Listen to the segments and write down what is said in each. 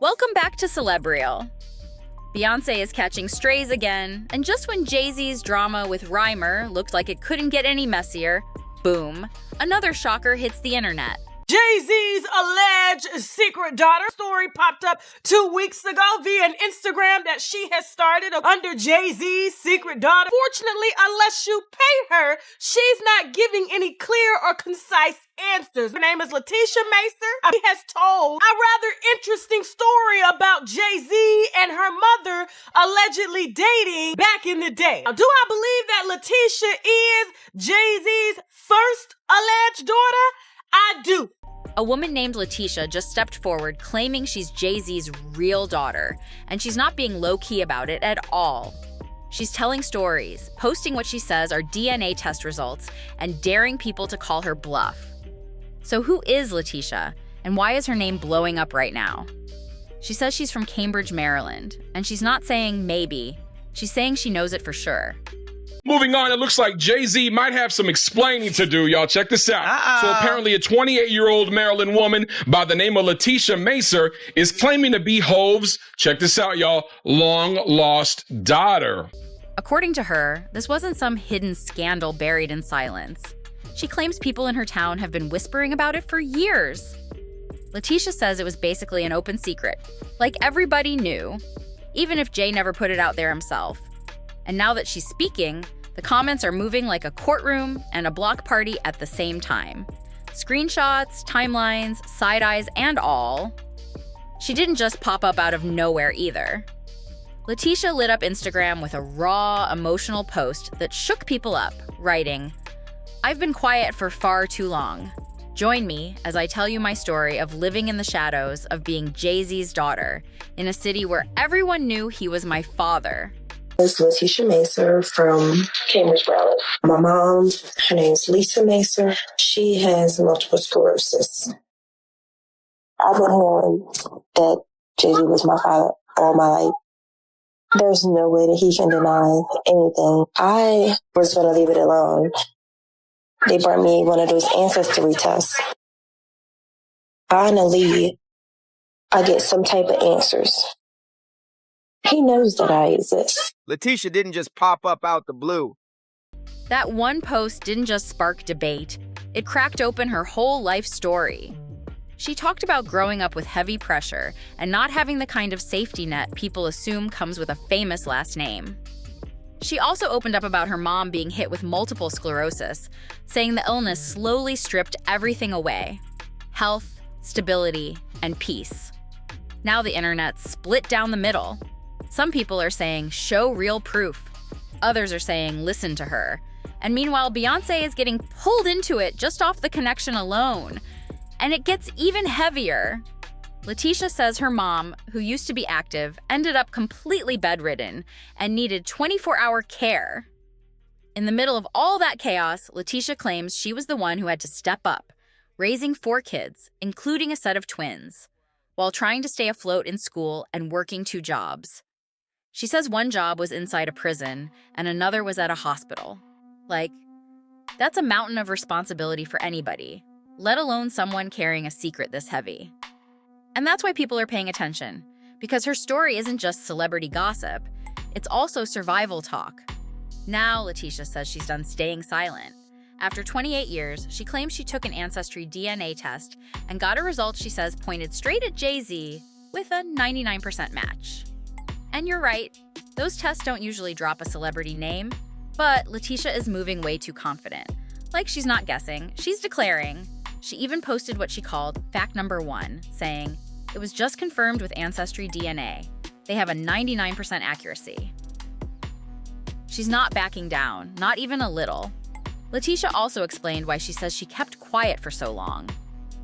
Welcome back to CelebReel. Beyonce is catching strays again, and just when Jay-Z's drama with Ramier looked like it couldn't get any messier, boom, another shocker hits the internet. Jay-Z's alleged secret daughter story popped up 2 weeks ago via an Instagram that she has started under Jay-Z's secret daughter. Fortunately, unless you pay her, she's not giving any clear or concise answers. Her name is Leticia Macer. She has told a rather interesting story about Jay-Z and her mother allegedly dating back in the day. Now, do I believe that Leticia is Jay-Z's first alleged daughter? I do. A woman named Leticia just stepped forward claiming she's Jay-Z's real daughter, and she's not being low-key about it at all. She's telling stories, posting what she says are DNA test results, and daring people to call her bluff. So who is Leticia, and why is her name blowing up right now? She says she's from Cambridge, Maryland, and she's not saying maybe. She's saying she knows it for sure. Moving on, it looks like Jay-Z might have some explaining to do, y'all. Check this out. So apparently a 28-year-old Maryland woman by the name of Leticia Macer is claiming to be Hov's, check this out, y'all, long-lost daughter. According to her, this wasn't some hidden scandal buried in silence. She claims people in her town have been whispering about it for years. Leticia says it was basically an open secret, like everybody knew, even if Jay never put it out there himself. And now that she's speaking, the comments are moving like a courtroom and a block party at the same time. Screenshots, timelines, side eyes, and all. She didn't just pop up out of nowhere either. Leticia lit up Instagram with a raw, emotional post that shook people up, writing, "I've been quiet for far too long. Join me as I tell you my story of living in the shadows of being Jay-Z's daughter in a city where everyone knew he was my father." It's Leticia Macer from Cambridge, Maryland. My mom, her name's Lisa Macer. She has multiple sclerosis. I've been hearing that Jay-Z was my father all my life. There's no way that he can deny anything. I was going to leave it alone. They brought me one of those ancestry tests. Finally, I get some type of answers. He knows that I exist. Leticia didn't just pop up out the blue. That one post didn't just spark debate, it cracked open her whole life story. She talked about growing up with heavy pressure and not having the kind of safety net people assume comes with a famous last name. She also opened up about her mom being hit with multiple sclerosis, saying the illness slowly stripped everything away: health, stability, and peace. Now the internet's split down the middle. Some people are saying, show real proof. Others are saying, listen to her. And meanwhile, Beyonce is getting pulled into it just off the connection alone. And it gets even heavier. Leticia says her mom, who used to be active, ended up completely bedridden and needed 24-hour care. In the middle of all that chaos, Leticia claims she was the one who had to step up, raising 4 kids, including a set of twins, while trying to stay afloat in school and working 2 jobs. She says one job was inside a prison and another was at a hospital. Like, that's a mountain of responsibility for anybody, let alone someone carrying a secret this heavy. And that's why people are paying attention, because her story isn't just celebrity gossip, it's also survival talk. Now, Leticia says she's done staying silent. After 28 years, she claims she took an ancestry DNA test and got a result she says pointed straight at Jay-Z with a 99% match. And you're right, those tests don't usually drop a celebrity name, but Leticia is moving way too confident. Like she's not guessing, she's declaring. She even posted what she called fact number 1, saying, "It was just confirmed with Ancestry DNA. They have a 99% accuracy." She's not backing down, not even a little. Leticia also explained why she says she kept quiet for so long.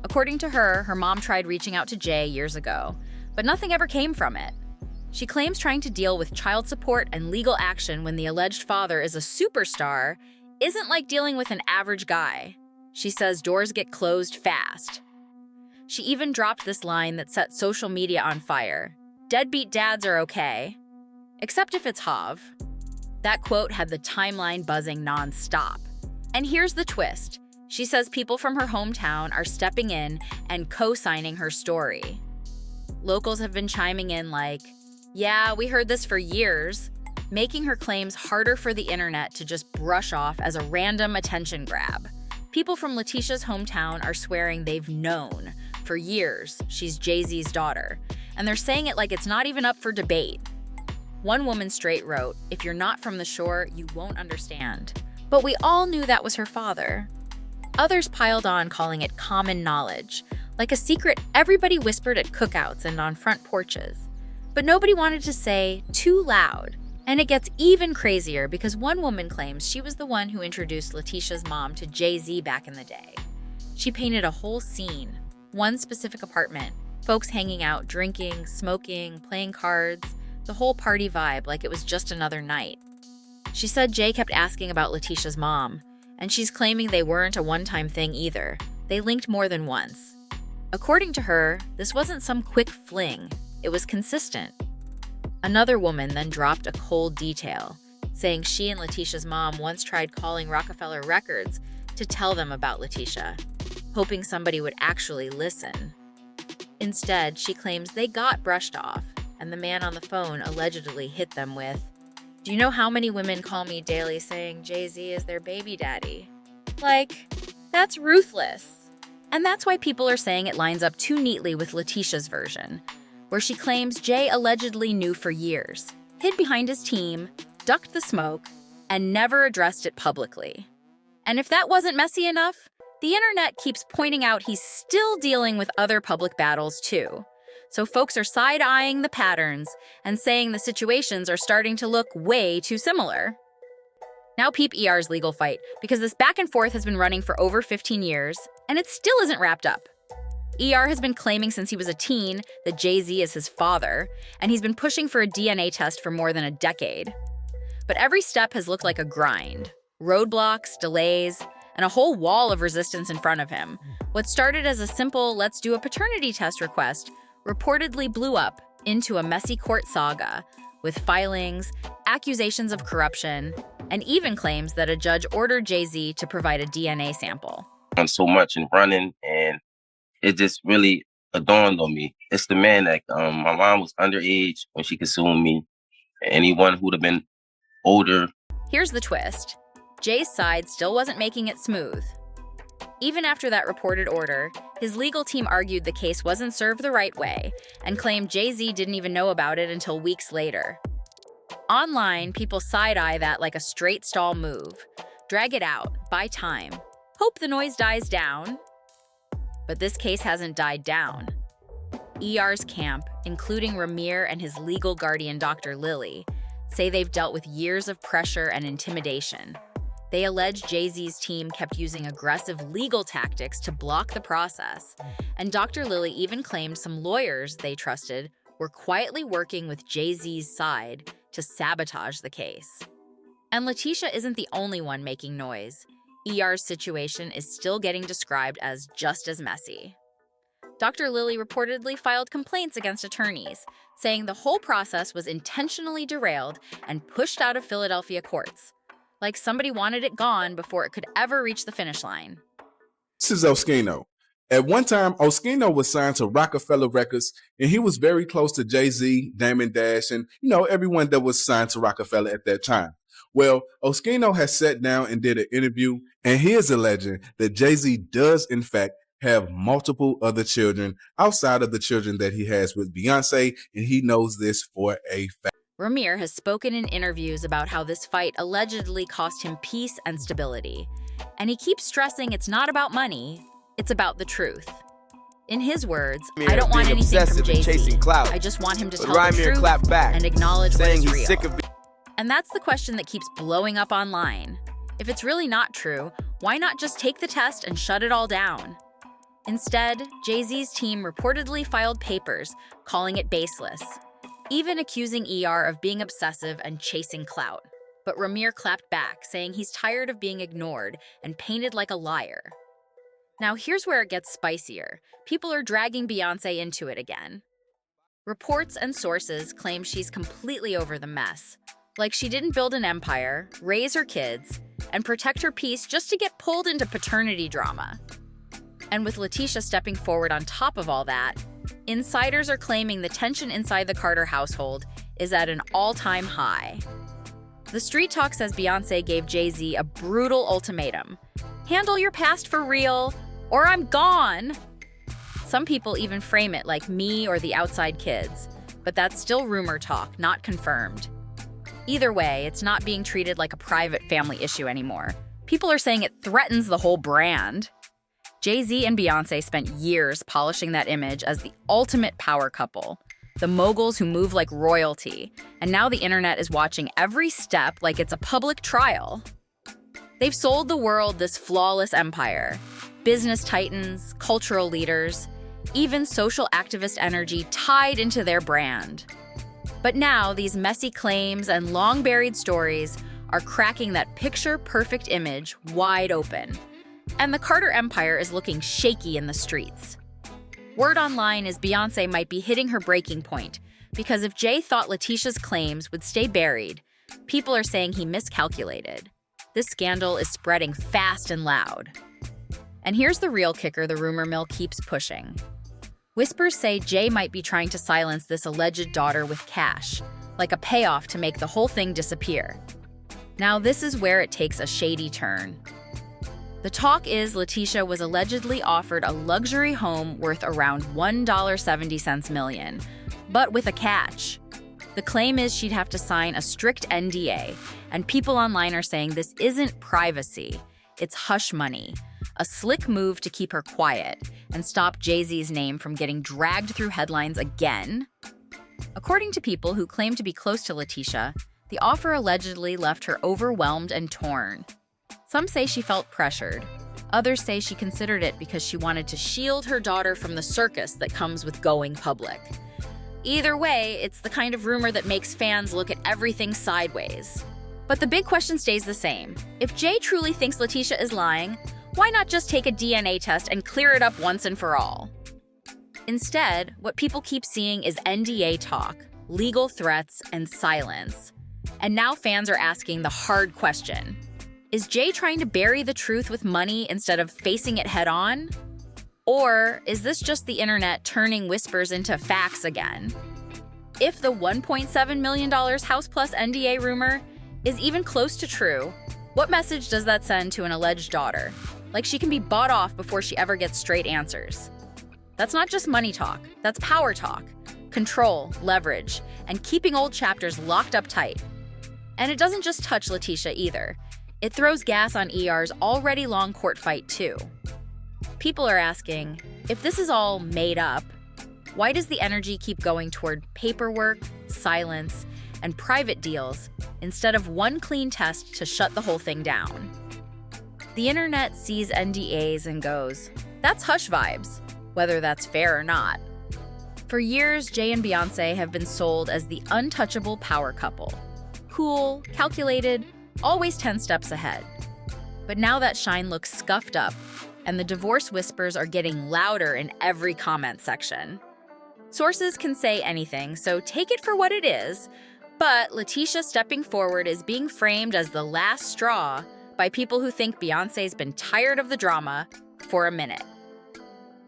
According to her, her mom tried reaching out to Jay years ago, but nothing ever came from it. She claims trying to deal with child support and legal action when the alleged father is a superstar isn't like dealing with an average guy. She says doors get closed fast. She even dropped this line that set social media on fire: "Deadbeat dads are okay, except if it's Hov." That quote had the timeline buzzing nonstop. And here's the twist. She says people from her hometown are stepping in and co-signing her story. Locals have been chiming in like, yeah, we heard this for years, making her claims harder for the internet to just brush off as a random attention grab. People from Leticia's hometown are swearing they've known for years she's Jay-Z's daughter, and they're saying it like it's not even up for debate. One woman straight wrote, "If you're not from the shore, you won't understand. But we all knew that was her father." Others piled on, calling it common knowledge, like a secret everybody whispered at cookouts and on front porches. But nobody wanted to say too loud. And it gets even crazier because one woman claims she was the one who introduced Leticia's mom to Jay-Z back in the day. She painted a whole scene, one specific apartment, folks hanging out, drinking, smoking, playing cards, the whole party vibe like it was just another night. She said Jay kept asking about Leticia's mom, and she's claiming they weren't a one-time thing either. They linked more than once. According to her, this wasn't some quick fling. It was consistent. Another woman then dropped a cold detail, saying she and Leticia's mom once tried calling Rockefeller Records to tell them about Leticia, hoping somebody would actually listen. Instead, she claims they got brushed off, and the man on the phone allegedly hit them with, "Do you know how many women call me daily saying Jay-Z is their baby daddy?" Like, that's ruthless. And that's why people are saying it lines up too neatly with Leticia's version, where she claims Jay allegedly knew for years, hid behind his team, ducked the smoke, and never addressed it publicly. And if that wasn't messy enough, the internet keeps pointing out he's still dealing with other public battles too. So folks are side-eyeing the patterns and saying the situations are starting to look way too similar. Now peep ER's legal fight, because this back and forth has been running for over 15 years, and it still isn't wrapped up. ER has been claiming since he was a teen that Jay-Z is his father, and he's been pushing for a DNA test for more than a decade. But every step has looked like a grind. Roadblocks, delays, and a whole wall of resistance in front of him. What started as a simple "let's do a paternity test" request reportedly blew up into a messy court saga, with filings, accusations of corruption, and even claims that a judge ordered Jay-Z to provide a DNA sample. So much and running, and it just really dawned on me. It's the man that my mom was underage when she consumed me. Anyone who'd have been older. Here's the twist. Jay's side still wasn't making it smooth. Even after that reported order, his legal team argued the case wasn't served the right way and claimed Jay-Z didn't even know about it until weeks later. Online, people side-eye that like a straight stall move. Drag it out, buy time, hope the noise dies down. But this case hasn't died down. ER's camp, including Ramier and his legal guardian Dr. Lily, say they've dealt with years of pressure and intimidation. They allege Jay-Z's team kept using aggressive legal tactics to block the process, and Dr. Lily even claimed some lawyers they trusted were quietly working with Jay-Z's side to sabotage the case. And Leticia isn't the only one making noise. ER's situation is still getting described as just as messy. Dr. Lily reportedly filed complaints against attorneys, saying the whole process was intentionally derailed and pushed out of Philadelphia courts, like somebody wanted it gone before it could ever reach the finish line. This is Oskino. At one time, Oskino was signed to Rockefeller Records, and he was very close to Jay-Z, Damon Dash, and everyone that was signed to Rockefeller at that time. Well, Oskino has sat down and did an interview, and he is alleging that Jay-Z does, in fact, have multiple other children outside of the children that he has with Beyonce, and he knows this for a fact. Ramier has spoken in interviews about how this fight allegedly cost him peace and stability, and he keeps stressing it's not about money, it's about the truth. In his words, "I don't want anything from Jay-Z. I just want him to tell the truth and acknowledge what is real." And that's the question that keeps blowing up online. If it's really not true, why not just take the test and shut it all down? Instead, Jay-Z's team reportedly filed papers calling it baseless, even accusing ER of being obsessive and chasing clout. But Ramier clapped back, saying he's tired of being ignored and painted like a liar. Now here's where it gets spicier. People are dragging Beyonce into it again. Reports and sources claim she's completely over the mess. Like she didn't build an empire, raise her kids, and protect her peace just to get pulled into paternity drama. And with Leticia stepping forward on top of all that, Insiders are claiming the tension inside the Carter household is at an all-time high. The street talk says Beyoncé gave Jay-Z a brutal ultimatum. Handle your past for real, or I'm gone. Some people even frame it like me or the outside kids, but that's still rumor talk, not confirmed. Either way, it's not being treated like a private family issue anymore. People are saying it threatens the whole brand. Jay-Z and Beyoncé spent years polishing that image as the ultimate power couple, the moguls who move like royalty, and now the internet is watching every step like it's a public trial. They've sold the world this flawless empire. Business titans, cultural leaders, even social activist energy tied into their brand. But now, these messy claims and long-buried stories are cracking that picture-perfect image wide open. And the Carter empire is looking shaky in the streets. Word online is Beyoncé might be hitting her breaking point, because if Jay thought Leticia's claims would stay buried, people are saying he miscalculated. This scandal is spreading fast and loud. And here's the real kicker the rumor mill keeps pushing. Whispers say Jay might be trying to silence this alleged daughter with cash, like a payoff to make the whole thing disappear. Now, this is where it takes a shady turn. The talk is Leticia was allegedly offered a luxury home worth around $1.70 million, but with a catch. The claim is she'd have to sign a strict NDA, and people online are saying this isn't privacy, it's hush money, a slick move to keep her quiet and stop Jay-Z's name from getting dragged through headlines again. According to people who claim to be close to Leticia, the offer allegedly left her overwhelmed and torn. Some say she felt pressured. Others say she considered it because she wanted to shield her daughter from the circus that comes with going public. Either way, it's the kind of rumor that makes fans look at everything sideways. But the big question stays the same. If Jay truly thinks Leticia is lying, why not just take a DNA test and clear it up once and for all? Instead, what people keep seeing is NDA talk, legal threats, and silence. And now fans are asking the hard question. Is Jay trying to bury the truth with money instead of facing it head-on? Or is this just the internet turning whispers into facts again? If the $1.7 million House Plus NDA rumor is even close to true, what message does that send to an alleged daughter? Like she can be bought off before she ever gets straight answers. That's not just money talk, that's power talk, control, leverage, and keeping old chapters locked up tight. And it doesn't just touch Leticia either. It throws gas on ER's already long court fight too. People are asking, if this is all made up, why does the energy keep going toward paperwork, silence, and private deals instead of one clean test to shut the whole thing down? The internet sees NDAs and goes, that's hush vibes, whether that's fair or not. For years, Jay and Beyoncé have been sold as the untouchable power couple. Cool, calculated, always 10 steps ahead. But now that shine looks scuffed up, and the divorce whispers are getting louder in every comment section. Sources can say anything, so take it for what it is, but Leticia stepping forward is being framed as the last straw by people who think Beyoncé's been tired of the drama for a minute.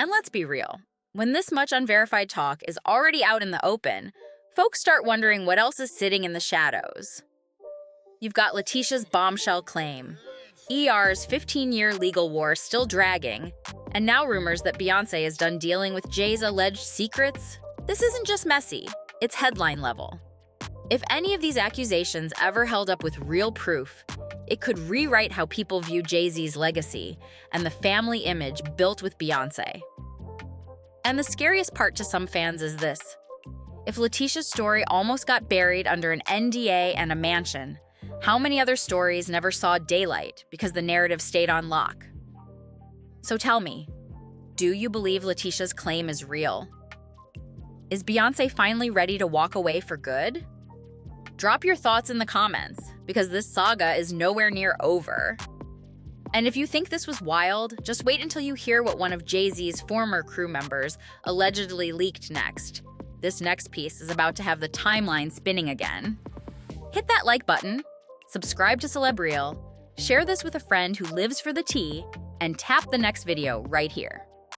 And let's be real, when this much unverified talk is already out in the open, folks start wondering what else is sitting in the shadows. You've got Leticia's bombshell claim, ER's 15-year legal war still dragging, and now rumors that Beyoncé is done dealing with Jay's alleged secrets. This isn't just messy, it's headline level. If any of these accusations ever held up with real proof, it could rewrite how people view Jay-Z's legacy and the family image built with Beyoncé. And the scariest part to some fans is this. If Leticia's story almost got buried under an NDA and a mansion, how many other stories never saw daylight because the narrative stayed on lock? So tell me, do you believe Leticia's claim is real? Is Beyoncé finally ready to walk away for good? Drop your thoughts in the comments, because this saga is nowhere near over. And if you think this was wild, just wait until you hear what one of Jay-Z's former crew members allegedly leaked next. This next piece is about to have the timeline spinning again. Hit that like button, subscribe to CelebReel, share this with a friend who lives for the tea, and tap the next video right here.